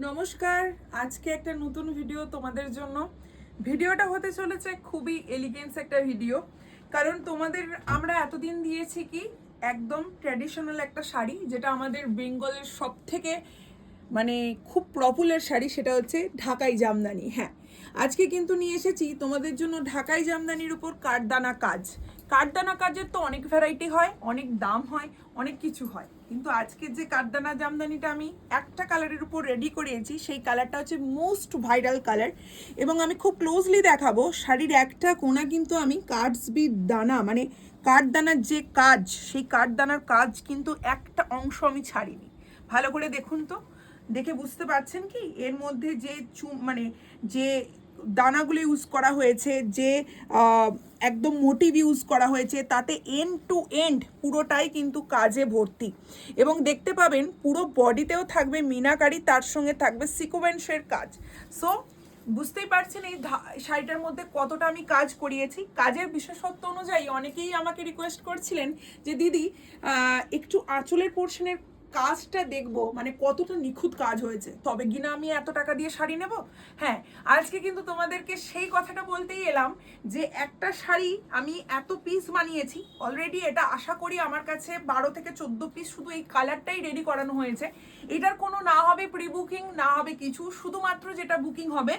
নমস্কার, আজকে একটা নতুন ভিডিও তোমাদের জন্য। ভিডিওটা হতে চলেছে খুবই এলিগেন্স একটা ভিডিও, কারণ তোমাদের আমরা এতদিন দিয়েছি কি একদম ট্র্যাডিশনাল একটা শাড়ি, যেটা আমাদের বেঙ্গলের সব থেকে মানে খুব পপুলার শাড়ি, সেটা হচ্ছে ঢাকাই জামদানি। হ্যাঁ, আজকে কিন্তু নিয়ে এসেছি তোমাদের জন্য ঢাকাই জামদানির উপর কাঠদানা কাজ। কাঠদানা কাজের তো অনেক ভ্যারাইটি হয়, অনেক দাম হয়, অনেক কিছু হয়, কিন্তু আজকে যে কাঠদানা জামদানিটা আমি একটা কালারের উপর রেডি করিয়েছি, সেই কালারটা হচ্ছে মোস্ট ভাইরাল কালার। এবং আমি খুব ক্লোজলি দেখাবো, শাড়ির একটা কোণা কিন্তু আমি কাঠসবি দানা মানে কাঠদানার যে কাজ, সেই কাঠদানার কাজ কিন্তু একটা অংশ আমি ছাড়িনি। ভালো করে দেখুন তো, দেখে বুঝতে পারছেন কি এর মধ্যে যে মানে যে দানাগুলো ইউজ করা হয়েছে, যে একদম মোটিভ ইউজ করা হয়েছে, তাতে এন্ড টু এন্ড পুরোটাই কিন্তু কাজে ভর্তি। এবং দেখতে পাবেন পুরো বডিতেও থাকবে মিনাকারি, তার সঙ্গে থাকবে সিকোয়েন্সের কাজ। সো বুঝতেই পারছেন এই শাড়িটার মধ্যে কতটা আমি কাজ করিয়েছি। কাজের বিশেষত্ব অনুযায়ী অনেকেই আমাকে রিকোয়েস্ট করছিলেন যে দিদি একটু আঁচলের পোর্শনের কাজটা দেখবো, মানে কতটা নিখুঁত কাজ হয়েছে, তবে কিনা আমি এত টাকা দিয়ে শাড়ি নেব। হ্যাঁ, আজকে কিন্তু তোমাদেরকে সেই কথাটা বলতেই এলাম যে একটা শাড়ি আমি এত পিস বানিয়েছি অলরেডি, এটা আশা করি আমার কাছে 12 থেকে 14 পিস শুধু এই কালারটাই রেডি করানো হয়েছে। এটার কোনো না হবে প্রি বুকিং, না হবে কিছু, শুধুমাত্র যেটা বুকিং হবে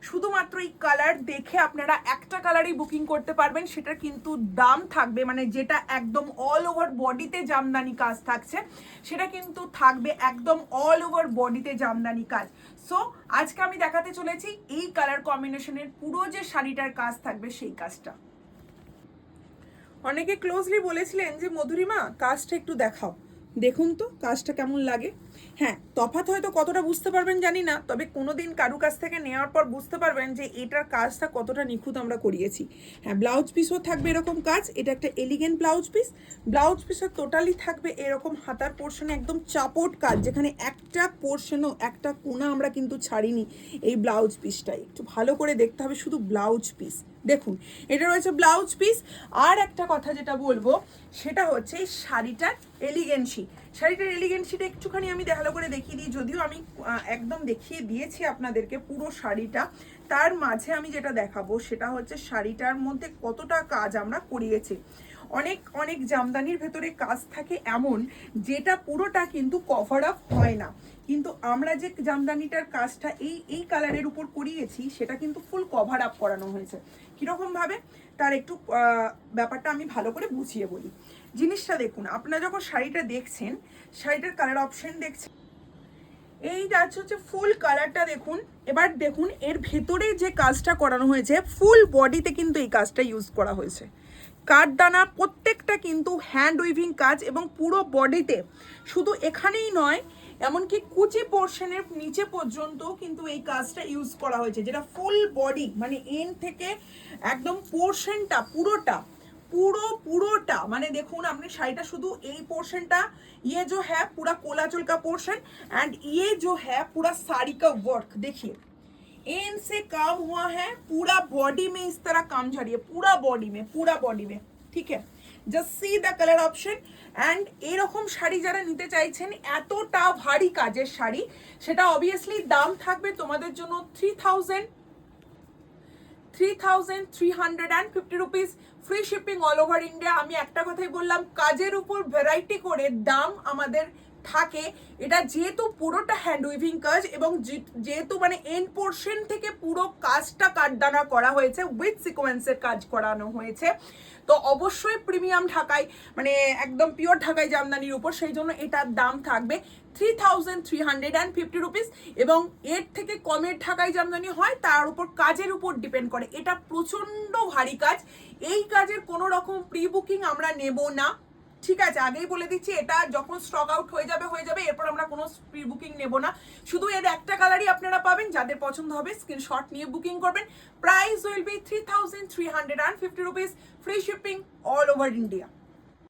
শুধুমাত্র এই কালার দেখে আপনারা একটা কালারই বুকিং করতে পারবেন। সেটা কিন্তু দাম থাকবে, মানে যেটা একদম অল ওভার বডিতে জামদানি কাজ থাকছে, সেটা কিন্তু থাকবে একদম অল ওভার বডিতে জামদানি কাজ। সো আজকে আমি দেখাতে চলেছি এই কালার কম্বিনেশনের পুরো যে শাড়িটার কাজ থাকবে সেই কাজটা। অনেকে ক্লোজলি বলেছিলেন যে মধুরিমা কাজটা একটু দেখাও, দেখুন তো কাজটা কেমন লাগে। হ্যাঁ, তফাৎ হয়তো কতটা বুঝতে পারবেন জানি না, তবে কোনোদিন কারু কাছ থেকে নেওয়ার পর বুঝতে পারবেন যে এটার কাজটা কতটা নিখুঁত আমরা করিয়েছি। হ্যাঁ, ব্লাউজ পিসও থাকবে এরকম কাজ, এটা একটা এলিগেন্ট ব্লাউজ পিস। ব্লাউজ পিসের টোটালি থাকবে এরকম হাতার পোর্শনে একদম চাপট কাজ, যেখানে একটা পোর্শনও একটা কোণা আমরা কিন্তু ছাড়িনি এই ব্লাউজ পিসটাই। একটু ভালো করে দেখতে হবে শুধু ব্লাউজ পিস। দেখুন, এটা রয়েছে ব্লাউজ পিস। আর একটা কথা যেটা বলবো সেটা হচ্ছে শাড়িটার এলিগেন্সি। শাড়িটার এলিগেন্সিটা একটুখানি আমি ভালো করে দেখিয়ে দিই, যদিও আমি একদম দেখিয়ে দিয়েছি আপনাদেরকে পুরো শাড়িটা। তার মাঝে আমি যেটা দেখাবো সেটা হচ্ছে শাড়িটার মধ্যে কতটা কাজ আমরা করিয়েছি। অনেক অনেক জামদানির ভেতরে কাজ থাকে এমন যেটা পুরোটা কিন্তু কভার আপ হয় না, কিন্তু আমরা যে জামদানিটার কাজটা এই এই কালারের উপর করিয়েছি সেটা কিন্তু ফুল কভার আপ করানো হয়েছে। কীরকম ভাবে তার একটু ব্যাপারটা আমি ভালো করে বুঝিয়ে বলি। জিনিসটা দেখুন, আপনারা যখন শাড়িটা দেখছেন, শাড়িটার কালার অপশন দেখছেন, এই হচ্ছে ফুল কালারটা দেখুন। এবার দেখুন এর ভেতরে যে কাজটা করানো হয়েছে, ফুল বডিতে কিন্তু এই কাজটা ইউজ করা হয়েছে। কাঠদানা প্রত্যেকটা কিন্তু হ্যান্ড উইভিং কাজ, এবং পুরো বডিতে, শুধু এখানেই নয় এমনকি কুচি পোর্শনের নিচে পর্যন্ত কিন্তু এই কাজটা ইউজ করা হয়েছে, যেটা ফুল বডি মানে এন্ড থেকে একদম পোর্শনটা পুরোটা মানে দেখুন আপনি শাড়িটা শুধু এই পোर्शन ये जो है पूरा कोलाचल का पोर्शन एंड ये जो है पूरा साड़ी का वर्क देखिए, एन से काम हुआ है पूरा बॉडी में, इस तरह काम जा रही है पूरा बॉडी में ठीक है। Just see the colour option. And এরকম শাড়ি যারা নিতে চাইছেন এতটা ভারী কাজের শাড়ি, সেটা অবভিয়াসলি দাম থাকবে তোমাদের জন্য 3,350 rupees, free shipping all over India. আমি একটা কথাই বললাম, কাজের উপর ভ্যারাইটি করে দাম আমাদের থাকে। এটা যেহেতু পুরোটা হ্যান্ড উইভিং কাজ, এবং যেহেতু মানে এন্ড পোর্শন থেকে পুরো কাজটা কাঠদানা করা হয়েছে, উইথ সিকোয়েন্সের কাজ করানো হয়েছে, তো অবশ্যই প্রিমিয়াম ঢাকাই মানে একদম পিওর ঢাকাই জামদানির উপর, সেই জন্য এটার দাম থাকবে 3,350 রুপিস। এবং এর থেকে কমের ঢাকাই জামদানি হয়, তার উপর কাজের উপর ডিপেন্ড করে। এটা প্রচণ্ড ভারী কাজ, এই কাজের কোনো রকম প্রি বুকিং আমরা নেব না, ঠিক আছে, আগেই বলে দিচ্ছি। এটা যখন স্টক আউট হয়ে যাবে এরপর আমরা কোনো প্রি বুকিং নেব না। শুধু এর একটা কালারই আপনারা পাবেন, যাদের পছন্দ হবে স্ক্রিনশট নিয়ে বুকিং করবেন। Price will be 3,350 rupees, free shipping all over India.